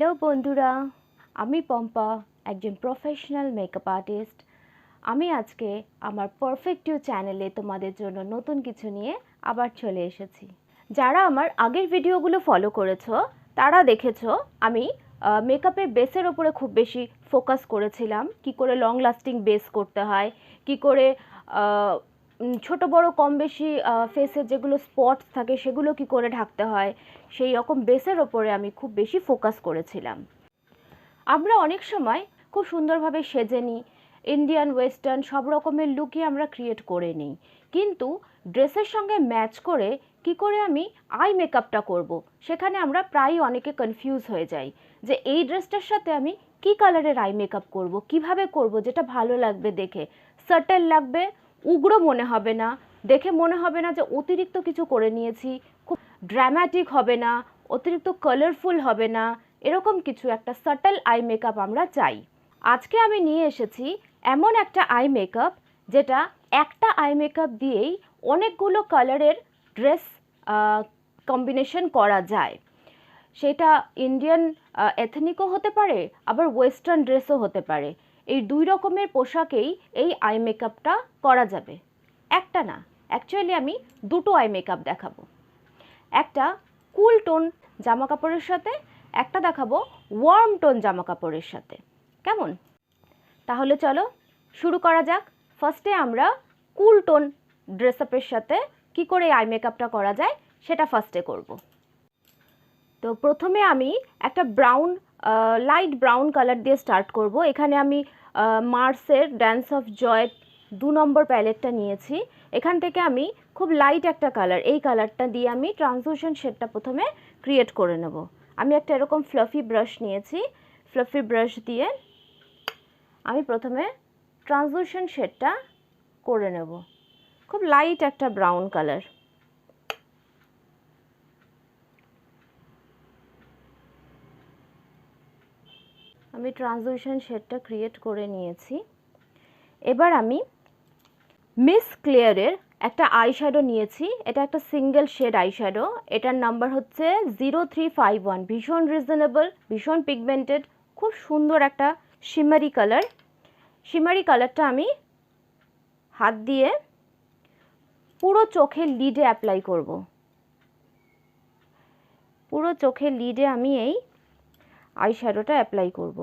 Hello বন্ধুরা, আমি পম্পা, একজন প্রফেশনাল মেকআপ আর্টিস্ট। আমি আজকে আমার পারফেক্ট ইউ চ্যানেলে তোমাদের জন্য নতুন কিছু নিয়ে আবার চলে এসেছি। যারা আমার আগের ভিডিওগুলো ফলো করেছো তারা দেখেছো আমি মেকআপের বেসের ওপরে খুব বেশি ফোকাস করেছিলাম, কি করে লং লাস্টিং বেস করতে হয়, কি করে ছোট বড় কম বেশি ফেসের যেগুলো স্পটস থাকে সেগুলো কি করে ঢাকতে হয়, সেই রকম বেসের ওপরে আমি খুব বেশি ফোকাস করেছিলাম। আমরা অনেক সময় খুব সুন্দরভাবে সেজে নিই, ইন্ডিয়ান ওয়েস্টার্ন সব রকমের লুকই আমরা ক্রিয়েট করে নিই, কিন্তু ড্রেসের সঙ্গে ম্যাচ করে কি করে আমি আই মেকআপটা করব, সেখানে আমরা প্রায়ই অনেকে কনফিউজ হয়ে যাই যে এই ড্রেসটার সাথে আমি কি কালারের আই মেকআপ করব, কিভাবে করব যেটা ভালো লাগবে, দেখে সাটেল লাগবে, উগ্র মনে হবে না, দেখে মনে হবে না যে অতিরিক্ত কিছু করে নিয়েছি, খুব ড্রামাটিক হবে না, অতিরিক্ত কালারফুল হবে না, এরকম কিছু একটা সাটল আই মেকআপ আমরা চাই। আজকে আমি নিয়ে এসেছি এমন একটা আই মেকআপ যেটা একটা আই মেকআপ দিয়েই অনেকগুলো কালারের ড্রেস কম্বিনেশন করা যায়। সেটা ইন্ডিয়ান এথনিকও হতে পারে, আবার ওয়েস্টার্ন ড্রেসও হতে পারে। এই দুই রকমের পোশাকেই এই আই মেকআপটা করা যাবে। একটা না, অ্যাকচুয়ালি আমি দুটো আই মেকআপ দেখাবো। একটা কুল টোন জামা কাপড়ের সাথে, একটা দেখাবো ওয়ার্ম টোন জামা কাপড়ের সাথে। কেমন? তাহলে চলো শুরু করা যাক। ফার্স্টে আমরা কুল টোন ড্রেস আপের সাথে কি করে আই মেকআপটা করা যায় সেটা ফার্স্টে করব। তো প্রথমে আমি একটা লাইট ব্রাউন কালার দিয়ে স্টার্ট করব। এখানে আমি মার্সের ড্যান্স অফ জয় 2 নম্বর প্যালেটটা নিয়েছি। এখান থেকে আমি খুব লাইট একটা কালার, এই কালারটা দিয়ে আমি ট্রান্সলুসেন্ট শেডটা প্রথমে ক্রিয়েট করে নেব। আমি একটা এরকম ফ্লাফি ব্রাশ নিয়েছি। ফ্লাফি ব্রাশ দিয়ে আমি প্রথমে ট্রান্সলুসেন্ট শেডটা করে নেব, খুব লাইট একটা ব্রাউন কালার। আমি ট্রান্সলুসেন্ট শেডটা ক্রিয়েট করে নিয়েছি। এবার আমি মিস ক্লিয়ারের একটা আইশ্যাডো নিয়েছি। এটা একটা সিঙ্গেল শেড আইশ্যাডো, এটার নাম্বার হচ্ছে 0351। ভীষণ রিজনেবল, ভীষণ পিগমেন্টেড, খুব সুন্দর একটা শিমারি কালার। শিমারি কালারটা আমি হাত দিয়ে পুরো চোখের লিডে অ্যাপ্লাই করব। পুরো চোখের লিডে আমি এই আইশ্যাডোটা অ্যাপ্লাই করব।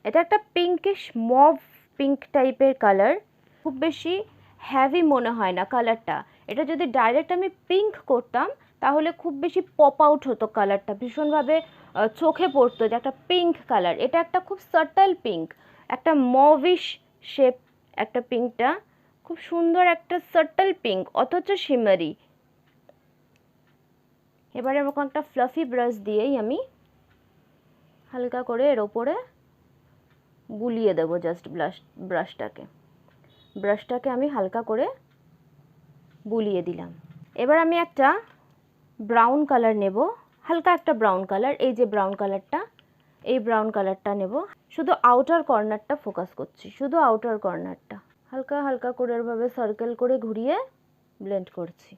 এটা একটা পিঙ্কিশ মভ পিঙ্ক টাইপের কালার, খুব বেশি হ্যাভি মনে হয় না কালারটা। এটা যদি ডাইরেক্ট আমি পিঙ্ক করতাম তাহলে খুব বেশি পপ আউট হতো কালারটা, ভীষণভাবে চোখে পড়তো যে একটা পিঙ্ক কালার। এটা একটা খুব সাটল পিঙ্ক, একটা মভিশ শেপ একটা পিঙ্কটা, খুব সুন্দর একটা সাটল পিঙ্ক, অথচ শিমারি। এবারে এরকম একটা ফ্লাফি ব্রাশ দিয়েই আমি হালকা করে এর ওপরে বুলিয়ে দেব জাস্ট ব্রাশটাকে আমি হালকা করে বুলিয়ে দিলাম। এবার আমি একটা ব্রাউন কালার নেব, হালকা একটা ব্রাউন কালার, এই যে ব্রাউন কালারটা, এই ব্রাউন কালারটা নেব। শুধু আউটার কর্নারটা ফোকাস করছি, শুধু আউটার কর্নারটা হালকা হালকা করে এভাবে সার্কেল করে ঘুরিয়ে ব্লেন্ড করছি।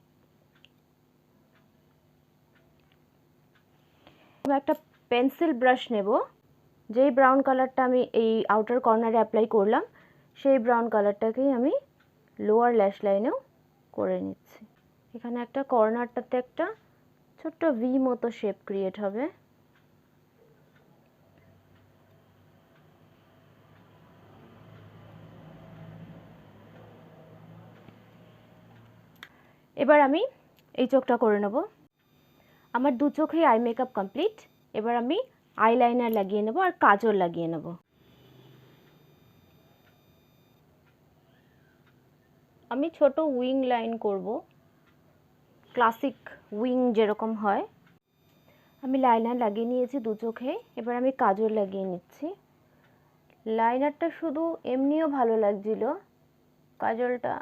আমি একটা পেন্সিল ব্রাশ নেব, যেই ব্রাউন কালারটা আমি এই আউটার কর্নারে অ্যাপ্লাই করলাম সেই ব্রাউন কালারটাকেই আমি লোয়ার ল্যাশ লাইনেও করে নিচ্ছি। এখানে একটা কর্নারটাতে একটা ছোট্ট ভি মতো শেপ ক্রিয়েট হবে। এবার আমি এই চোখটা করে নেব। আমার দু চোখেই আই মেকআপ কমপ্লিট। এবার আমি আইলাইনার লাগিয়ে নেব আর কাজল লাগিয়ে নেব। আমি ছোট উইং লাইন করব, ক্লাসিক উইং যেরকম হয়। আমি লাইনার লাগিয়ে নিয়েছি দু চোখে। এবার আমি কাজল লাগিয়ে নিচ্ছি। লাইনারটা শুধু এমনিও ভালো লাগছিল, কাজলটা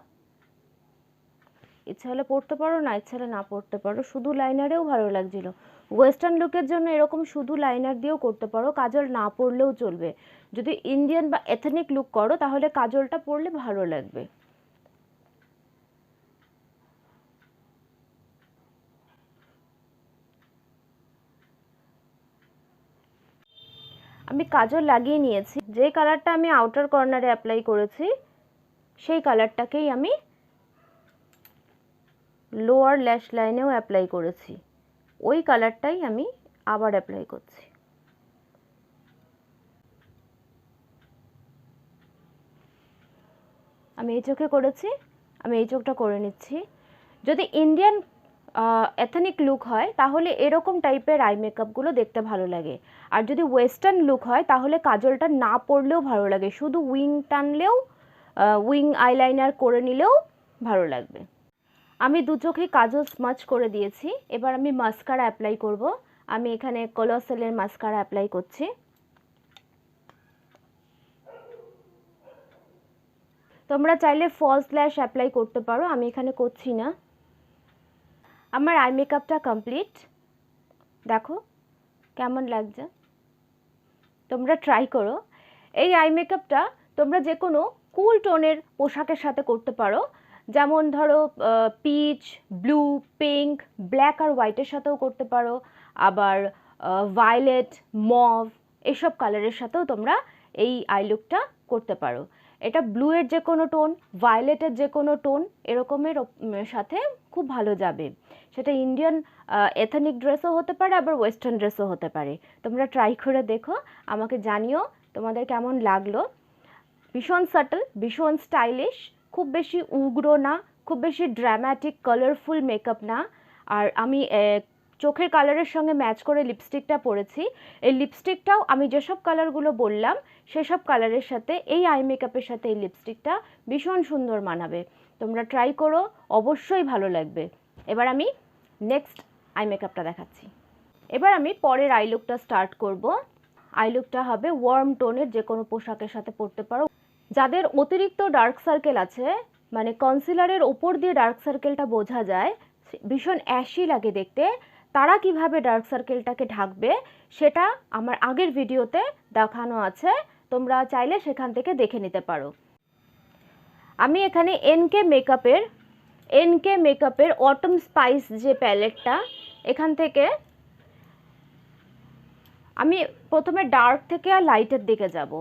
ইচ্ছা হলে পড়তে পারো, না ইচ্ছা হলে না পড়তে পারো, শুধু লাইনারেও ভালো লাগছিল। ওয়েস্টার্ন লুকের জন্য এরকম শুধু লাইনার দিয়েও করতে পারো, কাজল না পরলেও চলবে। যদি ইন্ডিয়ান বা এথনিক লুক করো তাহলে কাজলটা পরলে ভালো লাগবে। আমি কাজল লাগিয়ে নিয়েছি। যে কালারটা আমি আউটার কর্নারে অ্যাপ্লাই করেছি সেই কালারটাকেই আমি লোয়ার ল্যাশ লাইনেও অ্যাপ্লাই করেছি, ওই কালারটাই আমি আবার অ্যাপ্লাই করছি। আমি এই চোখে করেছি, আমি এই চোখটা করে নিচ্ছি। যদি ইন্ডিয়ান এথনিক লুক হয় তাহলে এরকম টাইপের আই মেকআপগুলো দেখতে ভালো লাগে, আর যদি ওয়েস্টার্ন লুক হয় তাহলে কাজলটা না পরলেও ভালো লাগে, শুধু উইং টানলেও উইং আইলাইনার করে নিলেও ভালো লাগবে। আমি দু চোখে কাজল স্মাচ করে দিয়েছি। এবার আমি মাস্কারা অ্যাপ্লাই করব। আমি এখানে কলোসেলের মাস্কারা অ্যাপ্লাই করছি। তোমরা চাইলে ফলস ল্যাশ অ্যাপ্লাই করতে পারো, আমি এখানে করছি না। আমার আই মেকআপটা কমপ্লিট, দেখো কেমন লাগছে। তোমরা ট্রাই করো। এই আই মেকআপটা তোমরা যে কোনো কুল টোনের পোশাকের সাথে করতে পারো, যেমন ধরো পিচ, ব্লু, পিঙ্ক, ব্ল্যাক আর হোয়াইটের সাথেও করতে পারো, আবার ভায়োলেট, মভ এসব কালারের সাথেও তোমরা এই আই লুকটা করতে পারো। এটা ব্লু এর যে কোনো টোন, ভায়োলেটের যে কোনো টোন এরকমের সাথে খুব ভালো যাবে। সেটা ইন্ডিয়ান এথনিক ড্রেসও হতে পারে, আবার ওয়েস্টার্ন ড্রেসও হতে পারে। তোমরা ট্রাই করে দেখো, আমাকে জানিও তোমাদের কেমন লাগলো। ভীষণ সাটল, ভীষণ স্টাইলিশ, খুব বেশি উগ্র না, খুব বেশি ড্রামাটিক কালারফুল মেকআপ না। আর আমি চোখের কালারের সঙ্গে ম্যাচ করে লিপস্টিকটা পরেছি। এই লিপস্টিকটাও আমি যেসব কালারগুলো বললাম সেসব কালারের সাথে এই আই মেকআপের সাথে এই লিপস্টিকটা ভীষণ সুন্দর মানাবে। তোমরা ট্রাই করো, অবশ্যই ভালো লাগবে। এবার আমি নেক্সট আই মেকআপটা দেখাচ্ছি। এবার আমি পরের আই লুকটা স্টার্ট করব। আই লুকটা হবে ওয়ার্ম টোনের, যে কোনো পোশাকের সাথে পরতে পারো। যাদের অতিরিক্ত ডার্ক সার্কেল আছে, মানে কনসিলারের ওপর দিয়ে ডার্ক সার্কেলটা বোঝা যায়, ভীষণ অ্যাশি লাগে দেখতে, তারা কিভাবে ডার্ক সার্কেলটাকে ঢাকবে সেটা আমার আগের ভিডিওতে দেখানো আছে, তোমরা চাইলে সেখান থেকে দেখে নিতে পারো। আমি এখানে এনকে মেকআপের অটম স্পাইস যে প্যালেটটা, এখান থেকে আমি প্রথমে ডার্ক থেকে আর লাইটের দিকে যাব।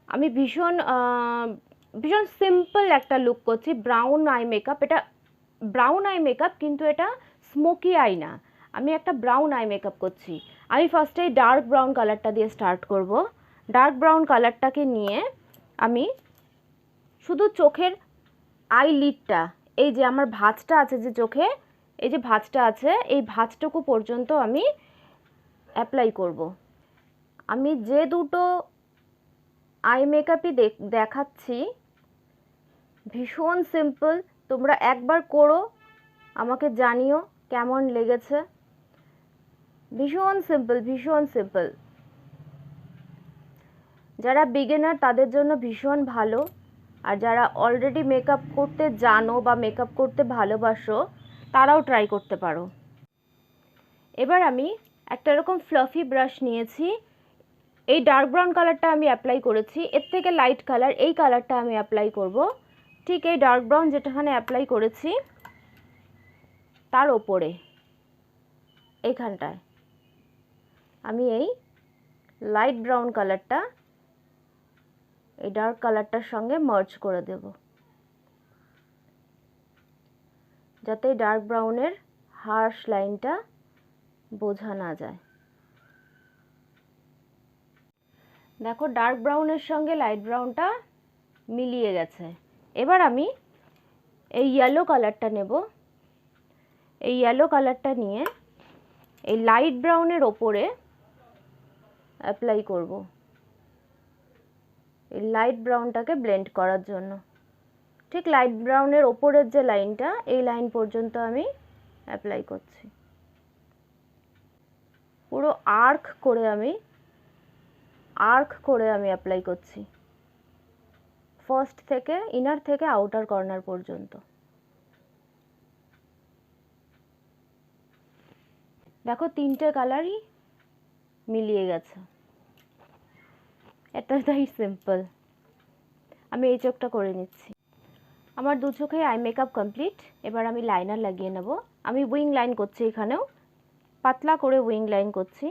আমি ভীষণ সিম্পল একটা লুক করছি, ব্রাউন আই মেকআপ। এটা ব্রাউন আই মেকআপ, কিন্তু এটা স্মোকি আই না, আমি একটা ব্রাউন আই মেকআপ করছি। আমি ফার্স্টে ডার্ক ব্রাউন কালারটা দিয়ে স্টার্ট করব। ডার্ক ব্রাউন কালারটাকে নিয়ে আমি শুধু চোখের আই লিডটা, এই যে আমার ভাঁজটা আছে যে চোখে, এই যে ভাঁজটা আছে, এই ভাঁজটুকু পর্যন্ত আমি অ্যাপ্লাই করব। আমি যে দুটো আই মেকআপই দেখাচ্ছি ভীষণ সিম্পল, তোমরা একবার করো, আমাকে জানিও কেমন লেগেছে। ভীষণ সিম্পল, ভীষণ সিম্পল। যারা বিগিনার তাদের জন্য ভীষণ ভালো, আর যারা অলরেডি মেকআপ করতে জানো বা মেকআপ করতে ভালোবাসো তারাও ট্রাই করতে পারো। এবার আমি একটা এরকম ফ্লাফি ব্রাশ নিয়েছি। এই ডার্ক ব্রাউন কালারটা আমি অ্যাপ্লাই করেছি, এর থেকে লাইট কালার এই কালারটা আমি অ্যাপ্লাই করব। ঠিক এই ডার্ক ব্রাউন যেটাখানে অ্যাপ্লাই করেছি তার ওপরে এইখানটায় আমি এই লাইট ব্রাউন কালারটা এই ডার্ক কালারটার সঙ্গে মার্জ করে দেব, যাতে ডার্ক ব্রাউনের হার্শ লাইনটা বোঝা না যায়। দেখো ডার্ক ব্রাউনের সঙ্গে লাইট ব্রাউনটা মিলিয়ে গেছে। এবার আমি এই ইয়েলো কালারটা নেব। এই ইয়েলো কালারটা নিয়ে এই লাইট ব্রাউনের ওপরে অ্যাপ্লাই করব, এই লাইট ব্রাউনটাকে ব্লেন্ড করার জন্য। ঠিক লাইট ব্রাউনের ওপরের যে লাইনটা, এই লাইন পর্যন্ত আমি অ্যাপ্লাই করছি। পুরো আর্ক করে আমি অ্যাপ্লাই করছি, ফার্স্ট থেকে ইনার থেকে আউটার কর্নার পর্যন্ত। দেখো তিনটে কালারই মিলিয়ে গেছে। এতটাই সিম্পল। আমি এই চোখটা করে নিচ্ছি। আমার দু চোখে আই মেকআপ কমপ্লিট। এবার আমি লাইনার লাগিয়ে নেব। আমি উইং লাইন করছি, এখানেও পাতলা করে উইং লাইন করছি।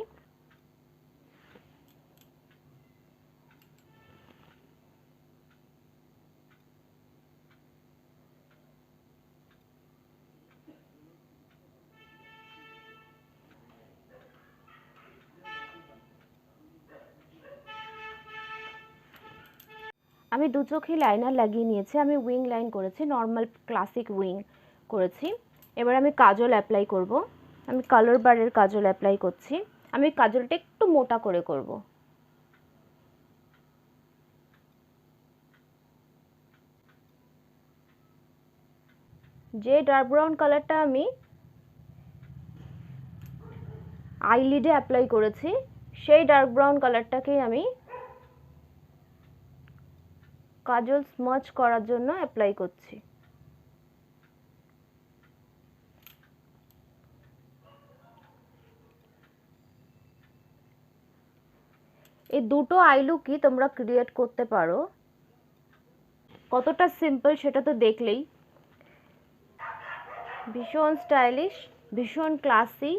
আমি দু চোখে লাইনার লাগিয়ে নিয়েছি। আমি উইং লাইন করেছি, নর্মাল ক্লাসিক উইং করেছি। এবার আমি কাজল অ্যাপ্লাই করব। আমি কালার বারের কাজল অ্যাপ্লাই করছি। আমি কাজলটা একটু মোটা করে করব। যে ডার্ক ব্রাউন কালারটা আমি আইলিডে অ্যাপ্লাই করেছি, সেই ডার্ক ব্রাউন কালারটাকেই আমি কাজল স্মাচ করার জন্য অ্যাপ্লাই করছি। এই দুটো আই লুকই তোমরা ক্রিয়েট করতে পারো। কতটা সিম্পল সেটা তো দেখলেই। ভীষণ স্টাইলিশ, ভীষণ ক্লাসি,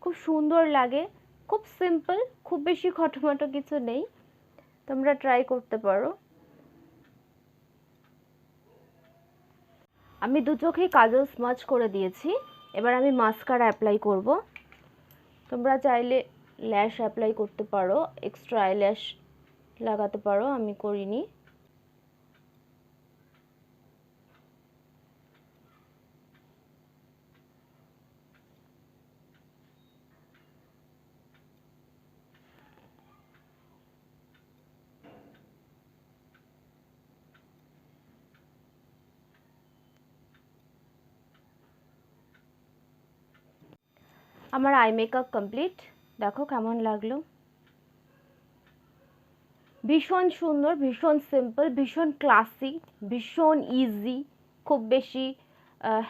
খুব সুন্দর লাগে, খুব সিম্পল, খুব বেশি খটোমটো কিছু নেই। তোমরা ট্রাই করতে পারো। আমি দু চোখেই কাজল স্মাচ করে দিয়েছি। এবার আমি মাস্কারা অ্যাপ্লাই করব। তোমরা চাইলে ল্যাশ অ্যাপ্লাই করতে পারো, এক্সট্রা আইল্যাশ লাগাতে পারো, আমি করিনি। আমার আই মেকআপ কমপ্লিট। দেখো কেমন লাগলো। ভীষণ সুন্দর, ভীষণ সিম্পল, ভীষণ ক্লাসি, ভীষণ ইজি, খুব বেশি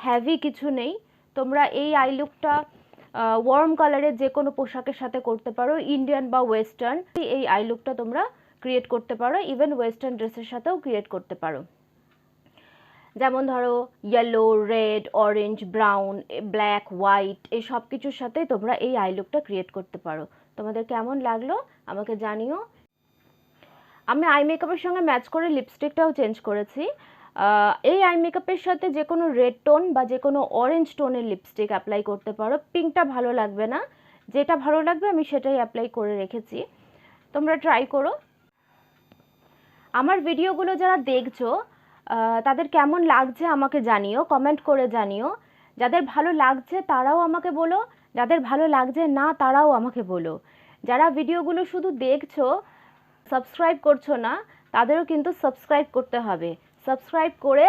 হেভি কিছু নেই। তোমরা এই আই লুকটা ওয়ার্ম কালারের যে কোনো পোশাকের সাথে করতে পারো, ইন্ডিয়ান বা ওয়েস্টার্ন। এই আই লুকটা তোমরা ক্রিয়েট করতে পারো, ইভেন ওয়েস্টার্ন ড্রেসের সাথেও ক্রিয়েট করতে পারো। যেমন ধরো yellow, red, orange, brown, black, white, এই সব কিছুর সাথে তোমরা এই আই লুকটা ক্রিয়েট করতে পারো। তোমাদের কেমন লাগলো আমাকে জানিও। আমি আই মেকআপের সঙ্গে ম্যাচ করে লিপস্টিকটাও চেঞ্জ করেছি। এই আই মেকআপের সাথে যে কোনো রেড টোন বা যে কোনো অরেঞ্জ টোনের লিপস্টিক অ্যাপ্লাই করতে পারো। পিঙ্কটা ভালো লাগবে না, যেটা ভালো লাগবে আমি সেটাই অ্যাপ্লাই করে রেখেছি। তোমরা ট্রাই করো। আমার ভিডিওগুলো যারা দেখছো তাদের কেমন লাগছে আমাকে জানিও, কমেন্ট করে জানিও। যাদের ভালো লাগছে তারাও আমাকে বলো, যাদের ভালো লাগছে না তারাও আমাকে বলো। যারা ভিডিওগুলো শুধু দেখছো, সাবস্ক্রাইব করছো না, তাদেরও কিন্তু সাবস্ক্রাইব করতে হবে। সাবস্ক্রাইব করে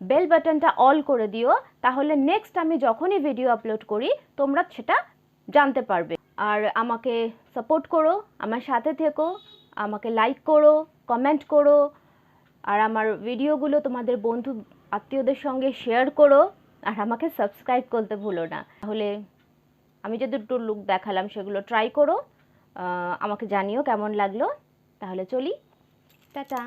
বেল বাটনটা অল করে দিও, তাহলে নেক্সট আমি যখনই ভিডিও আপলোড করি তোমরা সেটা জানতে পারবে। আর আমাকে সাপোর্ট করো, আমার সাথে থেকো, আমাকে লাইক করো, কমেন্ট করো, আর আমার ভিডিওগুলো তোমাদের বন্ধু আত্মীয়দের সঙ্গে শেয়ার করো, আর আমাকে সাবস্ক্রাইব করতে ভুলো না। তাহলে আমি যে দুটো লুক দেখালাম সেগুলো ট্রাই করো, আমাকে জানিও কেমন লাগলো। তাহলে চলি, টাটা।